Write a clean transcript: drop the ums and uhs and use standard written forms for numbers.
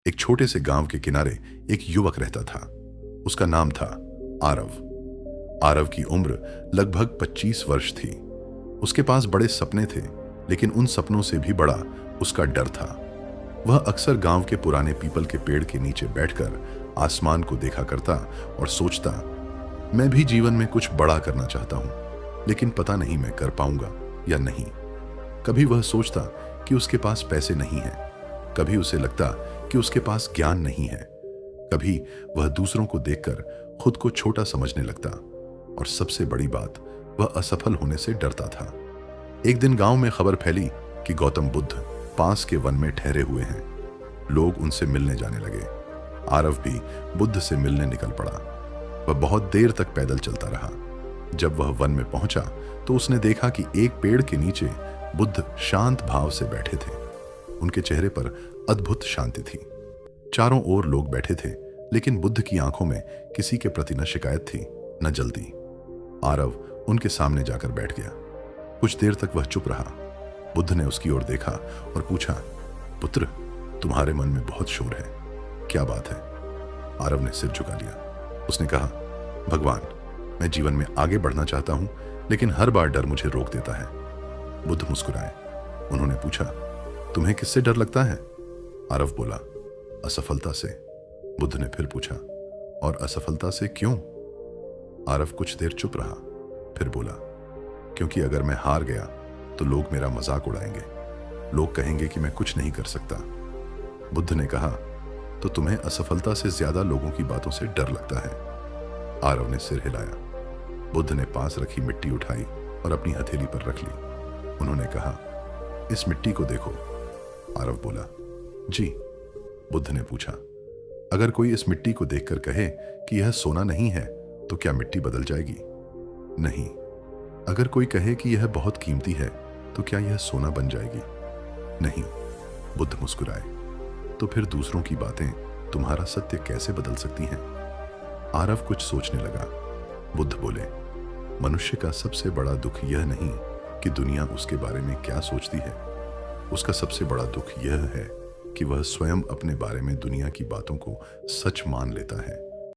एक छोटे से गांव के किनारे एक युवक रहता था। उसका नाम था आरव। आरव की उम्र लगभग 25 वर्ष थी। उसके पास बड़े सपने थे, लेकिन उन सपनों से भी बड़ा उसका डर था। वह अक्सर गांव के पुराने पीपल के पेड़ के नीचे बैठकर आसमान को देखा करता और सोचता, मैं भी जीवन में कुछ बड़ा करना चाहता हूं, लेकिन पता नहीं मैं कर पाऊंगा या नहीं। कभी वह सोचता कि उसके पास पैसे नहीं हैं, कभी उसे लगता कि उसके पास ज्ञान नहीं है, कभी वह दूसरों को देखकर खुद को छोटा समझने लगता, और सबसे बड़ी बात, वह असफल होने से डरता था। एक दिन गांव में खबर फैली कि गौतम बुद्ध पास के वन में ठहरे हुए हैं। लोग उनसे मिलने जाने लगे। आरव भी बुद्ध से मिलने निकल पड़ा। वह बहुत देर तक पैदल चलता रहा। जब वह वन में पहुंचा तो उसने देखा कि एक पेड़ के नीचे बुद्ध शांत भाव से बैठे थे। उनके चेहरे पर अद्भुत शांति थी। चारों ओर लोग बैठे थे, लेकिन बुद्ध की आंखों में किसी के प्रति न शिकायत थी, न जल्दी। आरव उनके सामने जाकर बैठ गया। कुछ देर तक वह चुप रहा। बुद्ध ने उसकी ओर देखा और पूछा, पुत्र, तुम्हारे मन में बहुत शोर है, क्या बात है? आरव ने सिर झुका लिया। उसने कहा, भगवान, मैं जीवन में आगे बढ़ना चाहता हूं, लेकिन हर बार डर मुझे रोक देता है। बुद्ध मुस्कुराए। उन्होंने पूछा, तुम्हें किससे डर लगता है? आरव बोला, असफलता से। बुद्ध ने फिर पूछा, और असफलता से क्यों? आरव कुछ देर चुप रहा, फिर बोला, क्योंकि अगर मैं हार गया तो लोग मेरा मजाक उड़ाएंगे। लोग कहेंगे कि मैं कुछ नहीं कर सकता। बुद्ध ने कहा, तो तुम्हें असफलता से ज्यादा लोगों की बातों से डर लगता है? आरव ने सिर हिलाया। बुद्ध ने पास रखी मिट्टी उठाई और अपनी हथेली पर रख ली। उन्होंने कहा, इस मिट्टी को देखो। आरव बोला, जी। बुद्ध ने पूछा, अगर कोई इस मिट्टी को देखकर कहे कि यह सोना नहीं है, तो क्या मिट्टी बदल जाएगी? नहीं। अगर कोई कहे कि यह बहुत कीमती है, तो क्या यह सोना बन जाएगी? नहीं। बुद्ध मुस्कुराए, तो फिर दूसरों की बातें तुम्हारा सत्य कैसे बदल सकती हैं? आरव कुछ सोचने लगा। बुद्ध बोले, मनुष्य का सबसे बड़ा दुख यह नहीं कि दुनिया उसके बारे में क्या सोचती है। उसका सबसे बड़ा दुख यह है कि वह स्वयं अपने बारे में दुनिया की बातों को सच मान लेता है।